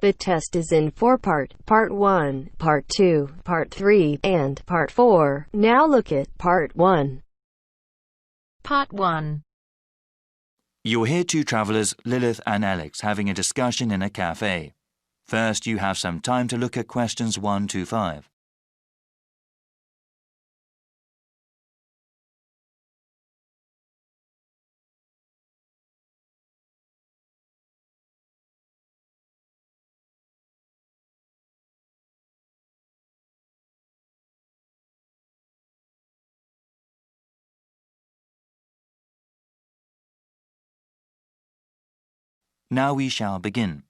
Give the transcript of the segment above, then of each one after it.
The test is in 4 parts: Part 1, Part 2, Part 3, and Part 4. Now look at Part 1. Part 1. You'll hear two travellers, Lilith and Alex, having a discussion in a cafe. First, you have some time to look at questions 1 to 5. Now we shall begin.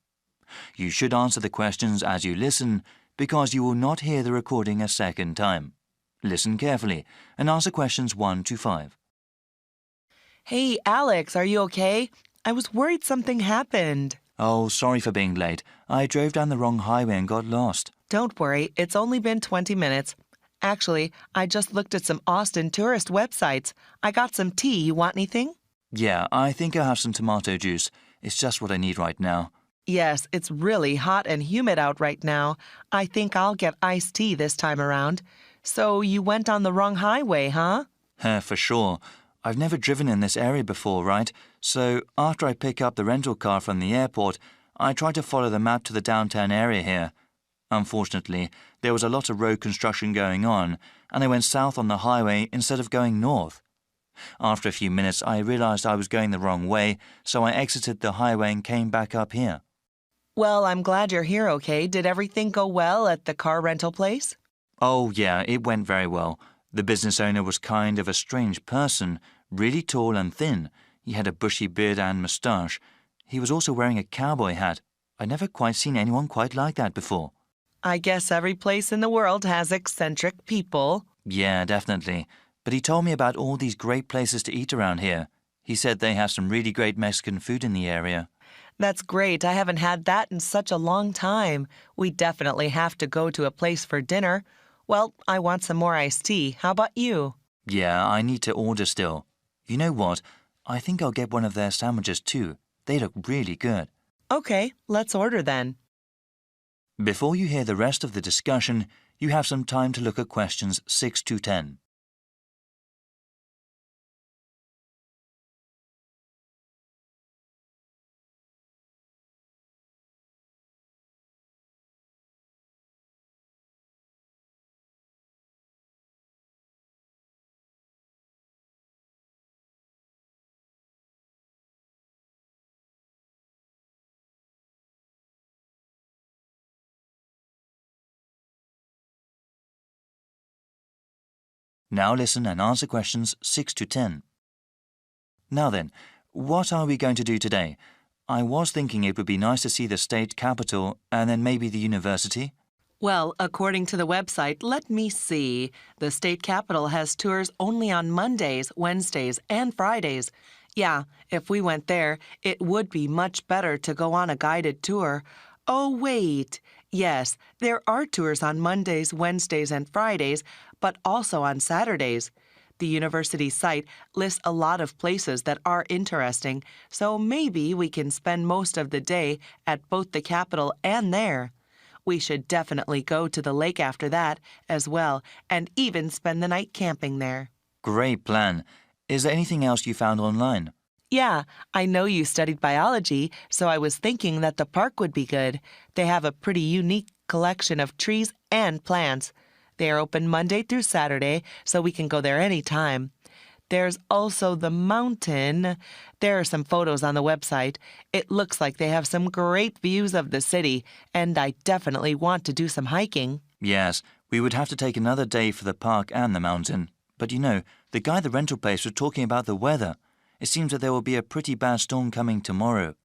You should answer the questions as you listen, because you will not hear the recording a second time. Listen carefully and answer questions 1 to 5. Hey, Alex, are you okay? I was worried something happened. Oh, sorry for being late. I drove down the wrong highway and got lost. Don't worry, it's only been 20 minutes. Actually, I just looked at some Austin tourist websites. I got some tea. You want anything? Yeah, I think I'll have some tomato juice. It's just what I need right now. Yes, it's really hot and humid out right now. I think I'll get iced tea this time around. So you went on the wrong highway, huh? For sure. I've never driven in this area before, right? So after I pick up the rental car from the airport, I try to follow the map to the downtown area here. Unfortunately, there was a lot of road construction going on, and I went south on the highway instead of going north. After a few minutes, I realized I was going the wrong way, so I exited the highway and came back up here. Well, I'm glad you're here, okay? Did everything go well at the car rental place? Oh, yeah, it went very well. The business owner was kind of a strange person, really tall and thin. He had a bushy beard and moustache. He was also wearing a cowboy hat. I'd never quite seen anyone quite like that before. I guess every place in the world has eccentric people. Yeah, definitely. But he told me about all these great places to eat around here. He said they have some really great Mexican food in the area. That's great. I haven't had that in such a long time. We definitely have to go to a place for dinner. Well, I want some more iced tea. How about you? Yeah, I need to order still. You know what? I think I'll get one of their sandwiches too. They look really good. Okay, let's order then. Before you hear the rest of the discussion, you have some time to look at questions 6 to 10. Now listen and answer questions 6 to 10. Now then, what are we going to do today? I was thinking it would be nice to see the state capitol and then maybe the university. Well, according to the website, let me see. The state capitol has tours only on Mondays, Wednesdays, and Fridays. Yeah, if we went there, it would be much better to go on a guided tour. Oh, wait. Yes, there are tours on Mondays, Wednesdays, and Fridays, but also on Saturdays. The university site lists a lot of places that are interesting, so maybe we can spend most of the day at both the Capitol and there. We should definitely go to the lake after that as well, and even spend the night camping there. Great plan. Is there anything else you found online? Yeah, I know you studied biology, so I was thinking that the park would be good. They have a pretty unique collection of trees and plants. They are open Monday through Saturday, so we can go there anytime. There's also the mountain. There are some photos on the website. It looks like they have some great views of the city, and I definitely want to do some hiking. Yes, we would have to take another day for the park and the mountain. But you know, the guy at the rental place was talking about the weather. It seems that there will be a pretty bad storm coming tomorrow.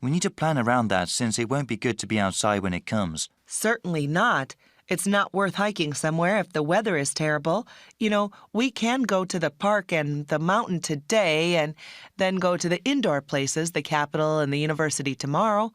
We need to plan around that since it won't be good to be outside when it comes. Certainly not. It's not worth hiking somewhere if the weather is terrible. You know, we can go to the park and the mountain today and then go to the indoor places, the Capitol and the university tomorrow.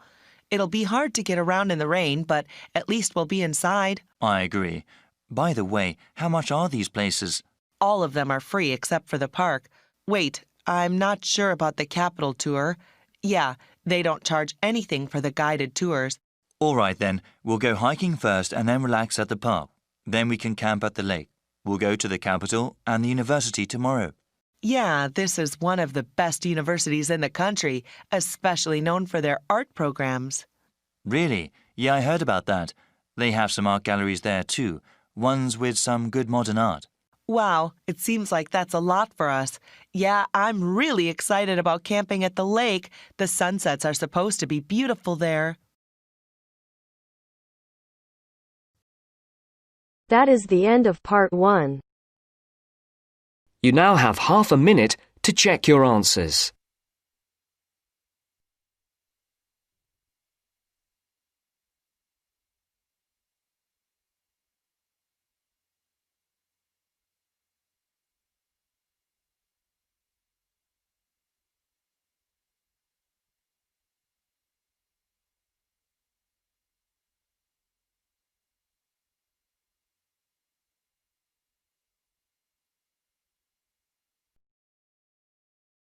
It'll be hard to get around in the rain, but at least we'll be inside. I agree. By the way, how much are these places? All of them are free except for the park. Wait, I'm not sure about the Capitol tour. Yeah, they don't charge anything for the guided tours. All right then, we'll go hiking first and then relax at the park. Then we can camp at the lake. We'll go to the capital and the university tomorrow. Yeah, this is one of the best universities in the country, especially known for their art programs. Really? Yeah, I heard about that. They have some art galleries there too, ones with some good modern art. Wow, it seems like that's a lot for us. Yeah, I'm really excited about camping at the lake. The sunsets are supposed to be beautiful there. That is the end of part 1. You now have half a minute to check your answers.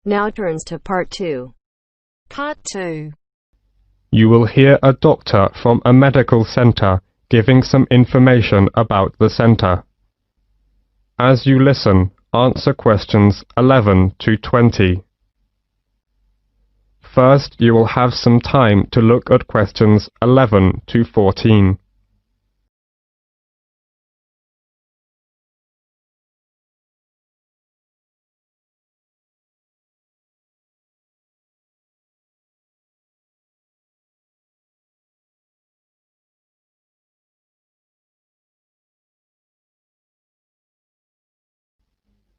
Now turns to part 2. Part 2. You will hear a doctor from a medical center giving some information about the center. As you listen, answer questions 11 to 20. First, you will have some time to look at questions 11 to 14.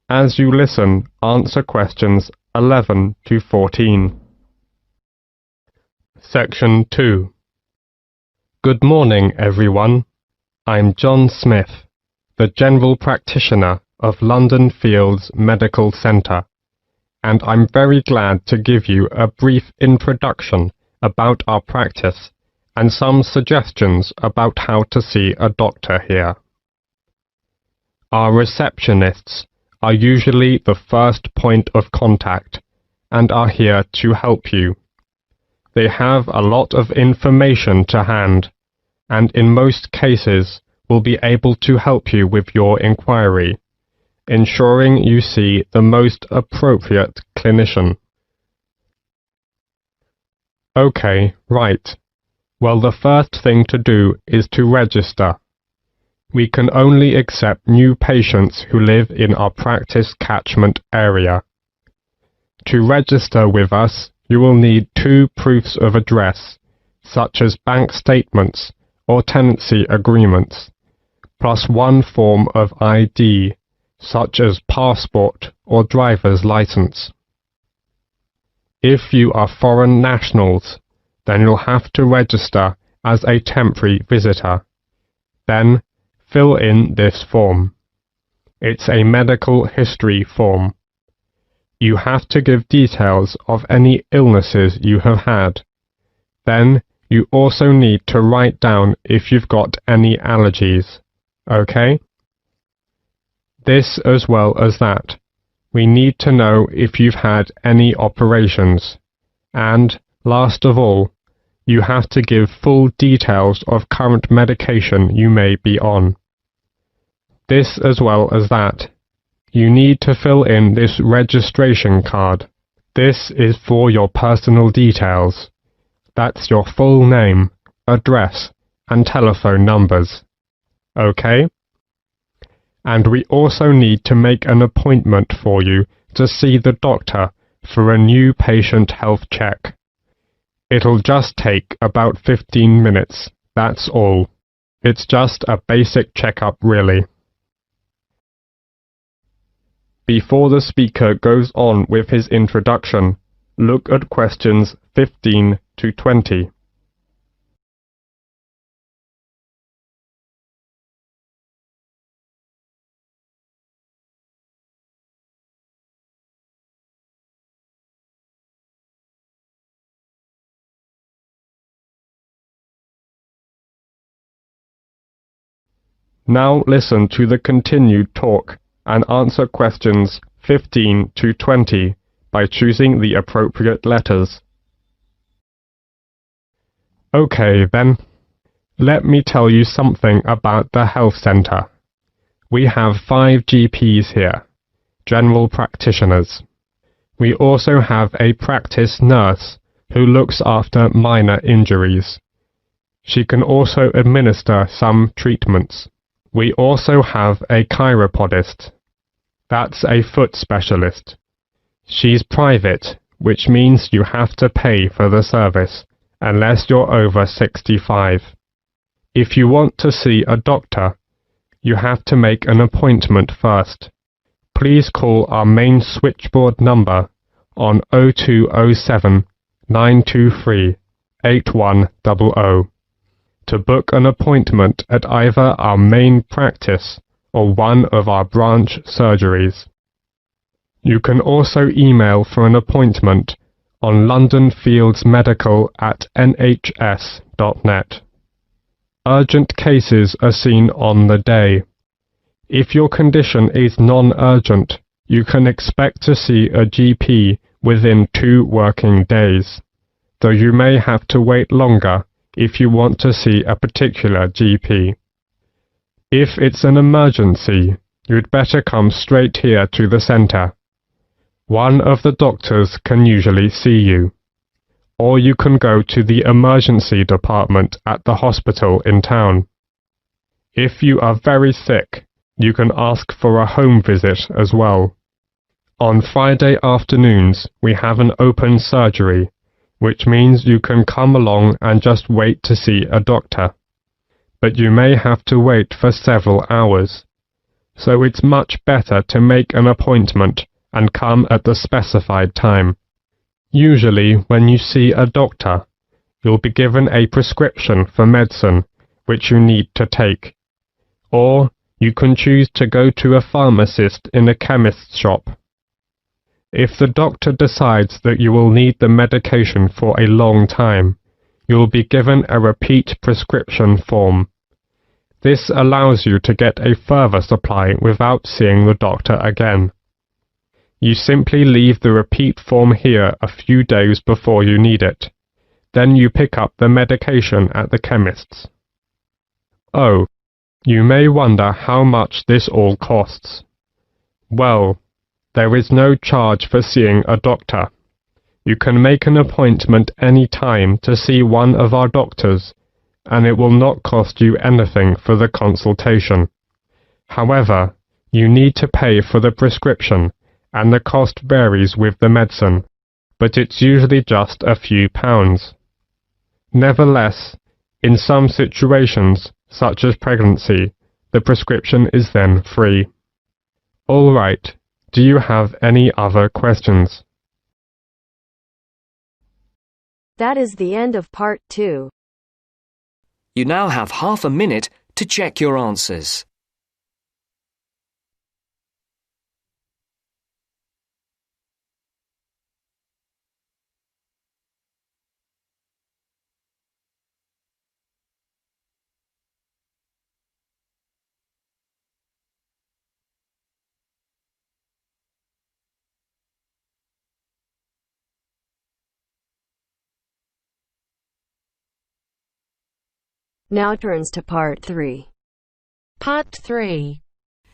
As you listen, answer questions 11 to 14. Section 2. Good morning, everyone. I'm John Smith, the General Practitioner of London Fields Medical Centre, and I'm very glad to give you a brief introduction about our practice and some suggestions about how to see a doctor here. Our receptionists are usually the first point of contact and are here to help you. They have a lot of information to hand and in most cases will be able to help you with your inquiry, ensuring you see the most appropriate clinician. Okay, right. Well, the first thing to do is to register. We can only accept new patients who live in our practice catchment area. To register with us, you will need 2 proofs of address, such as bank statements or tenancy agreements, plus 1 form of ID, such as passport or driver's license. If you are foreign nationals, then you'll have to register as a temporary visitor. Then, fill in this form. It's a medical history form. You have to give details of any illnesses you have had. Then, you also need to write down if you've got any allergies. Okay? This as well as that. We need to know if you've had any operations. And, last of all, you have to give full details of current medication you may be on. This as well as that. You need to fill in this registration card. This is for your personal details. That's your full name, address, and telephone numbers. Okay? And we also need to make an appointment for you to see the doctor for a new patient health check. It'll just take about 15 minutes, that's all. It's just a basic checkup, really. Before the speaker goes on with his introduction, look at questions 15 to 20. Now listen to the continued talk and answer questions 15 to 20 by choosing the appropriate letters. Okay then, Let me tell you something about the health centre. We have 5 GPs here, general practitioners. We also have a practice nurse who looks after minor injuries. She can also administer some treatments. We also have a chiropodist. That's a foot specialist. She's private, which means you have to pay for the service, unless you're over 65. If you want to see a doctor, you have to make an appointment first. Please call our main switchboard number on 0207 923 8100 to book an appointment at either our main practice or one of our branch surgeries. You can also email for an appointment on londonfieldsmedical@nhs.net. Urgent cases are seen on the day. If your condition is non-urgent, you can expect to see a GP within 2 working days, though you may have to wait longer if you want to see a particular GP. If it's an emergency, you'd better come straight here to the centre. One of the doctors can usually see you, or you can go to the emergency department at the hospital in town. If you are very sick, you can ask for a home visit as well. On Friday afternoons, we have an open surgery, which means you can come along and just wait to see a doctor. But you may have to wait for several hours, so it's much better to make an appointment and come at the specified time. Usually, when you see a doctor, you'll be given a prescription for medicine which you need to take, or you can choose to go to a pharmacist in a chemist's shop. If the doctor decides that you will need the medication for a long time, you will be given a repeat prescription form. This allows you to get a further supply without seeing the doctor again. You simply leave the repeat form here a few days before you need it. Then you pick up the medication at the chemist's. Oh, you may wonder how much this all costs. Well, there is no charge for seeing a doctor. You can make an appointment any time to see one of our doctors, and it will not cost you anything for the consultation. However, you need to pay for the prescription, and the cost varies with the medicine, but it's usually just a few pounds. Nevertheless, in some situations, such as pregnancy, the prescription is then free. All right, do you have any other questions? That is the end of part 2. You now have half a minute to check your answers. Now turns to part 3. Part 3.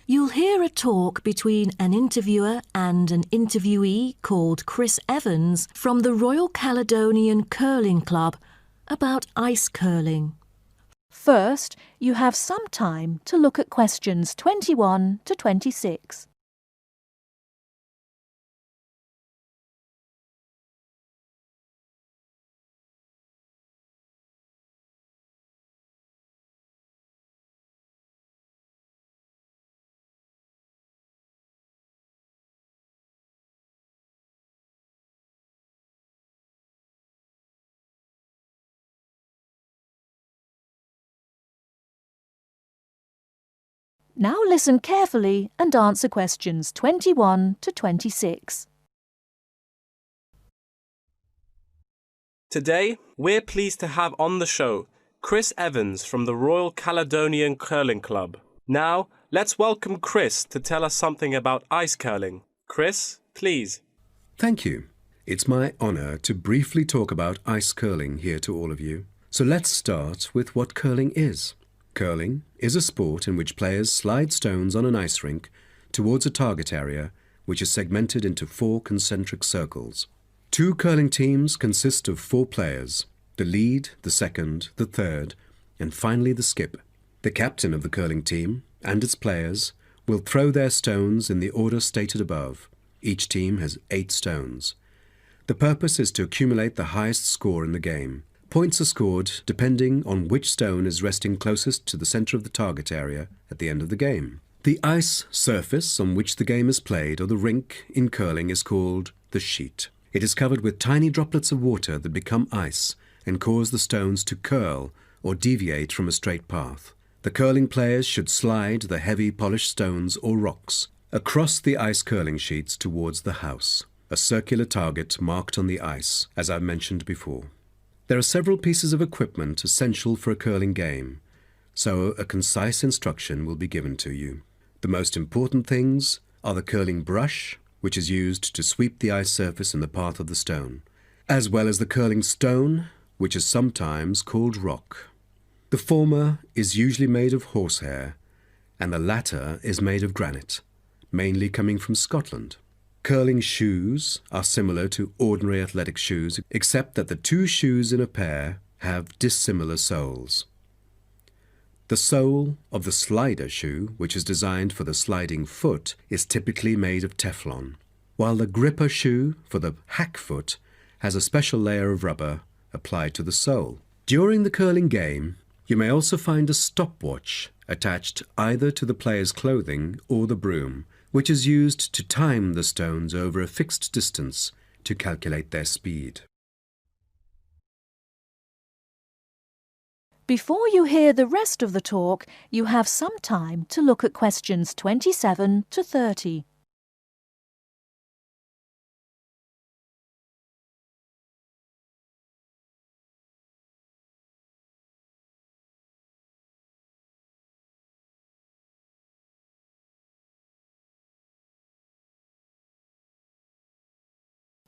You'll hear a talk between an interviewer and an interviewee called Chris Evans from the Royal Caledonian Curling Club about ice curling. First, you have some time to look at questions 21 to 26. Now listen carefully and answer questions 21 to 26. Today, we're pleased to have on the show Chris Evans from the Royal Caledonian Curling Club. Now, let's welcome Chris to tell us something about ice curling. Chris, please. Thank you. It's my honour to briefly talk about ice curling here to all of you. So let's start with what curling is. Curling is a sport in which players slide stones on an ice rink towards a target area which is segmented into 4 concentric circles. 2 curling teams consist of 4 players, the lead, the second, the third, and finally the skip. The captain of the curling team and its players will throw their stones in the order stated above. Each team has 8 stones. The purpose is to accumulate the highest score in the game. Points are scored depending on which stone is resting closest to the center of the target area at the end of the game. The ice surface on which the game is played, or the rink in curling, is called the sheet. It is covered with tiny droplets of water that become ice and cause the stones to curl or deviate from a straight path. The curling players should slide the heavy polished stones or rocks across the ice curling sheets towards the house, a circular target marked on the ice, as I mentioned before. There are several pieces of equipment essential for a curling game, so a concise instruction will be given to you. The most important things are the curling brush, which is used to sweep the ice surface in the path of the stone, as well as the curling stone, which is sometimes called rock. The former is usually made of horsehair, and the latter is made of granite, mainly coming from Scotland. Curling shoes are similar to ordinary athletic shoes, except that the 2 shoes in a pair have dissimilar soles. The sole of the slider shoe, which is designed for the sliding foot, is typically made of Teflon, while the gripper shoe for the hack foot has a special layer of rubber applied to the sole. During the curling game, you may also find a stopwatch attached either to the player's clothing or the broom, which is used to time the stones over a fixed distance to calculate their speed. Before you hear the rest of the talk, you have some time to look at questions 27 to 30.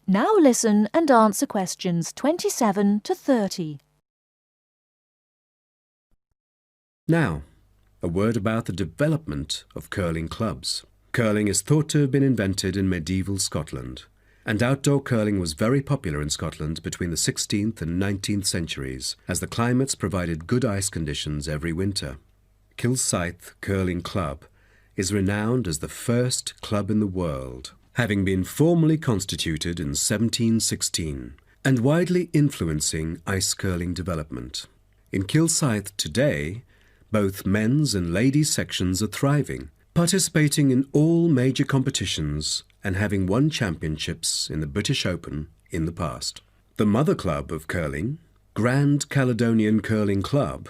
Now listen and answer questions 27 to 30. Now, a word about the development of curling clubs. Curling is thought to have been invented in medieval Scotland, and outdoor curling was very popular in Scotland between the 16th and 19th centuries, as the climates provided good ice conditions every winter. Kilsyth Curling Club is renowned as the first club in the world, having been formally constituted in 1716, and widely influencing ice curling development. In Kilsyth today, both men's and ladies' sections are thriving, participating in all major competitions and having won championships in the British Open in the past. The mother club of curling, Grand Caledonian Curling Club,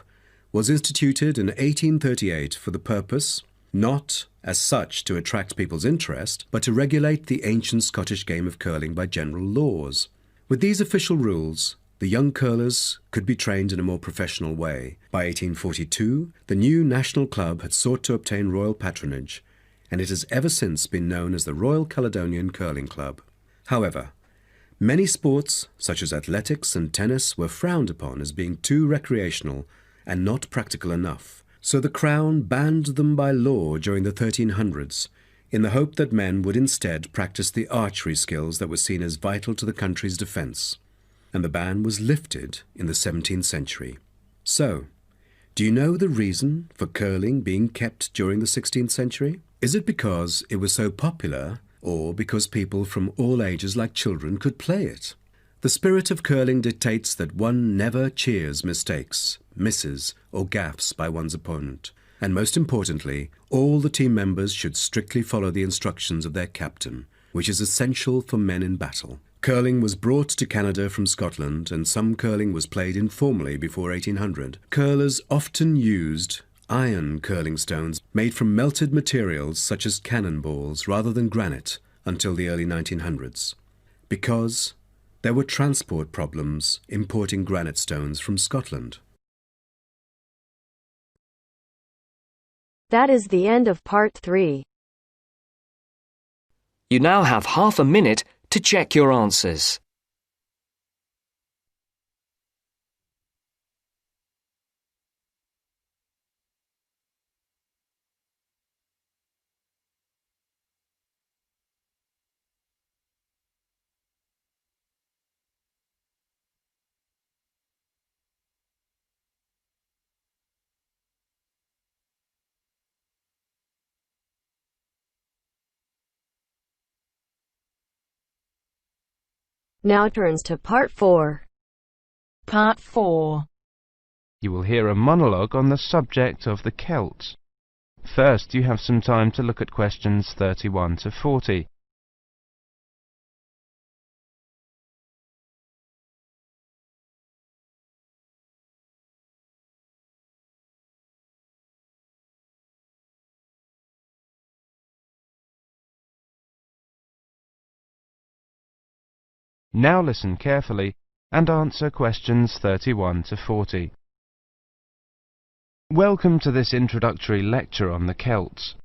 was instituted in 1838 for the purpose, not as such to attract people's interest, but to regulate the ancient Scottish game of curling by general laws. With these official rules, the young curlers could be trained in a more professional way. By 1842, the new national club had sought to obtain royal patronage, and it has ever since been known as the Royal Caledonian Curling Club. However, many sports, such as athletics and tennis, were frowned upon as being too recreational and not practical enough, so the Crown banned them by law during the 1300s, in the hope that men would instead practice the archery skills that were seen as vital to the country's defence. And the ban was lifted in the 17th century. So, do you know the reason for curling being kept during the 16th century? Is it because it was so popular, or because people from all ages like children could play it? The spirit of curling dictates that one never cheers mistakes, misses, or gaffes by one's opponent. And most importantly, all the team members should strictly follow the instructions of their captain, which is essential for men in battle. Curling was brought to Canada from Scotland, and some curling was played informally before 1800. Curlers often used iron curling stones made from melted materials such as cannonballs rather than granite until the early 1900s, because there were transport problems importing granite stones from Scotland. That is the end of part 3. You now have half a minute to check your answers. Now turns to Part 4. Part 4. You will hear a monologue on the subject of the Celts. First, you have some time to look at questions 31 to 40. Now listen carefully and answer questions 31 to 40. Welcome to this introductory lecture on the Celts.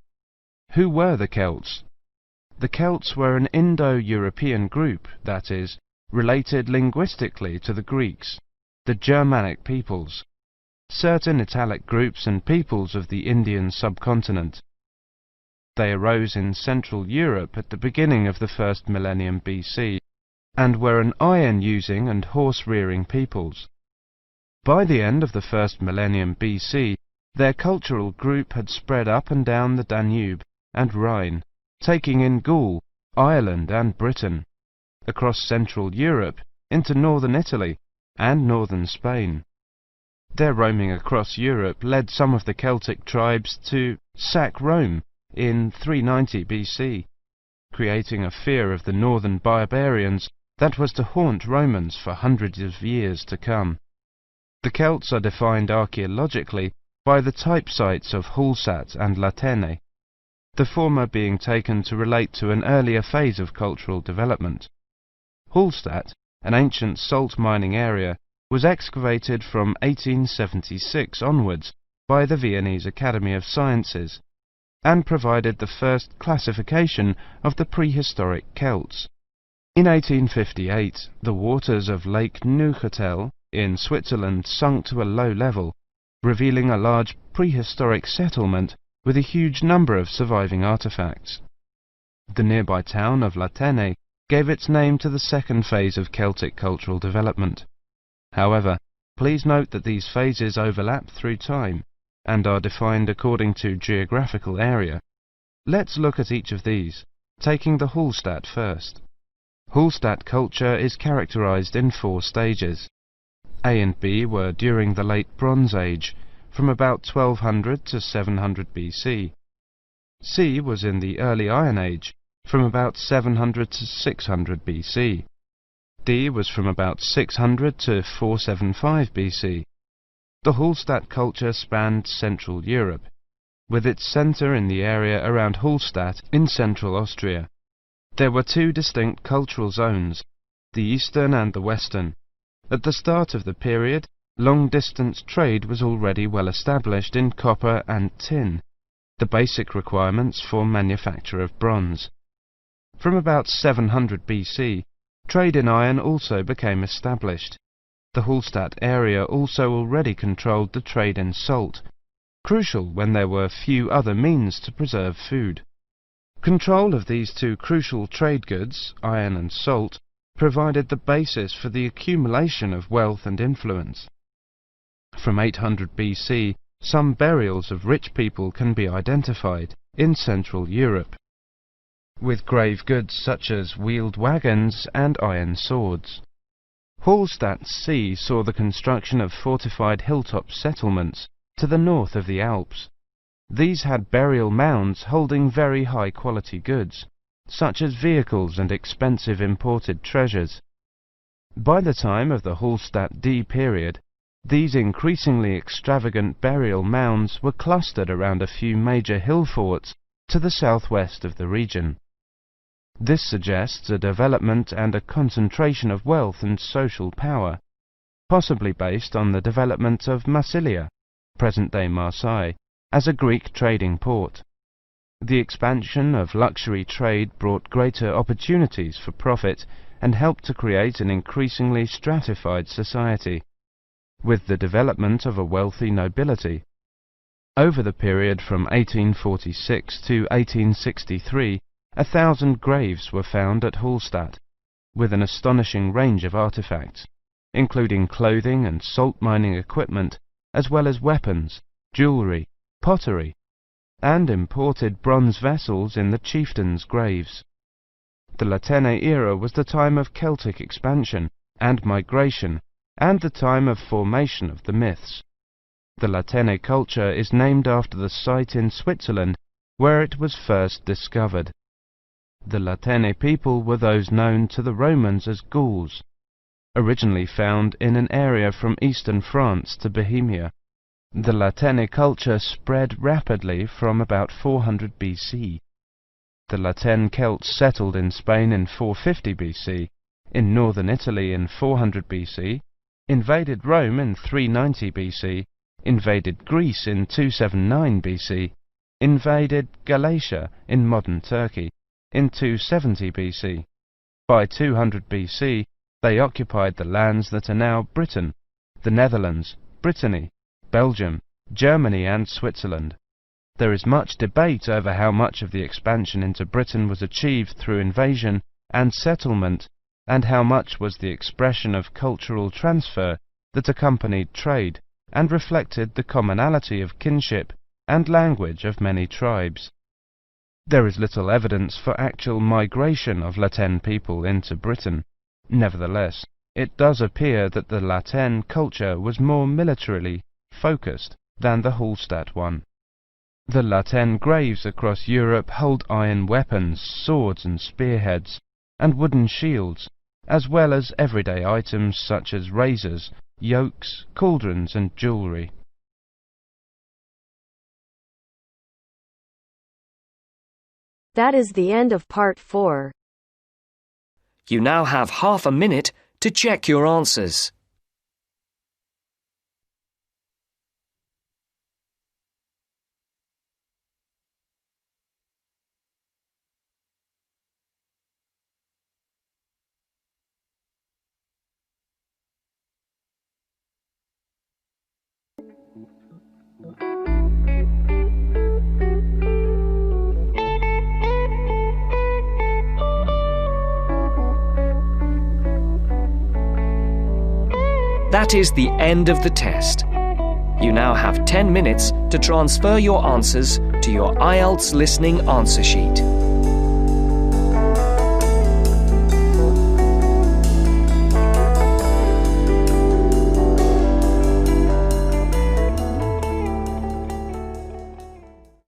Who were the Celts? The Celts were an Indo-European group, that is, related linguistically to the Greeks, the Germanic peoples, certain Italic groups and peoples of the Indian subcontinent. They arose in Central Europe at the beginning of the first millennium BC, and were an iron-using and horse-rearing peoples. By the end of the first millennium BC, their cultural group had spread up and down the Danube and Rhine, taking in Gaul, Ireland and Britain, across Central Europe into northern Italy and northern Spain. Their roaming across Europe led some of the Celtic tribes to sack Rome in 390 BC, creating a fear of the northern barbarians that was to haunt Romans for hundreds of years to come. The Celts are defined archaeologically by the type sites of Hallstatt and Latene, the former being taken to relate to an earlier phase of cultural development. Hallstatt, an ancient salt mining area, was excavated from 1876 onwards by the Viennese Academy of Sciences, and provided the first classification of the prehistoric Celts. In 1858, the waters of Lake Neuchâtel in Switzerland sunk to a low level, revealing a large prehistoric settlement with a huge number of surviving artifacts. The nearby town of Latene gave its name to the second phase of Celtic cultural development. However, please note that these phases overlap through time and are defined according to geographical area. Let's look at each of these, taking the Hallstatt first. Hallstatt culture is characterized in 4 stages. A and B were during the Late Bronze Age, from about 1200 to 700 BC. C was in the Early Iron Age, from about 700 to 600 BC. D was from about 600 to 475 BC. The Hallstatt culture spanned Central Europe, with its centre in the area around Hallstatt in central Austria. There were 2 distinct cultural zones, the eastern and the western. At the start of the period, long-distance trade was already well established in copper and tin, the basic requirements for manufacture of bronze. From about 700 BC, trade in iron also became established. The Hallstatt area also already controlled the trade in salt, crucial when there were few other means to preserve food. Control of these 2 crucial trade goods, iron and salt, provided the basis for the accumulation of wealth and influence. From 800 BC, some burials of rich people can be identified in Central Europe, with grave goods such as wheeled wagons and iron swords. Hallstatt C saw the construction of fortified hilltop settlements to the north of the Alps. These had burial mounds holding very high-quality goods, such as vehicles and expensive imported treasures. By the time of the Hallstatt D period, these increasingly extravagant burial mounds were clustered around a few major hill forts to the southwest of the region. This suggests a development and a concentration of wealth and social power, possibly based on the development of Massilia, present-day Marseille, as a Greek trading port. The expansion of luxury trade brought greater opportunities for profit and helped to create an increasingly stratified society, with the development of a wealthy nobility. Over the period from 1846 to 1863, 1,000 graves were found at Hallstatt, with an astonishing range of artifacts, including clothing and salt mining equipment, as well as weapons, jewellery, pottery, and imported bronze vessels in the chieftains' graves. The Latene era was the time of Celtic expansion and migration, and the time of formation of the myths. The Latene culture is named after the site in Switzerland where it was first discovered. The Latene people were those known to the Romans as Gauls, originally found in an area from eastern France to Bohemia. The Latene culture spread rapidly from about 400 BC. The Latene Celts settled in Spain in 450 BC, in northern Italy in 400 BC, invaded Rome in 390 BC, invaded Greece in 279 BC, invaded Galatia in modern Turkey in 270 BC. By 200 BC, they occupied the lands that are now Britain, the Netherlands, Brittany, Belgium, Germany and Switzerland. There is much debate over how much of the expansion into Britain was achieved through invasion and settlement, and how much was the expression of cultural transfer that accompanied trade and reflected the commonality of kinship and language of many tribes. There is little evidence for actual migration of Latene people into Britain. Nevertheless, it does appear that the Latene culture was more militarily focused than the Hallstatt one. The Latene graves across Europe hold iron weapons, swords and spearheads, and wooden shields, as well as everyday items such as razors, yokes, cauldrons and jewellery. That is the end of part 4. You now have half a minute to check your answers. That is the end of the test. You now have 10 minutes to transfer your answers to your Ielts listening answer sheet.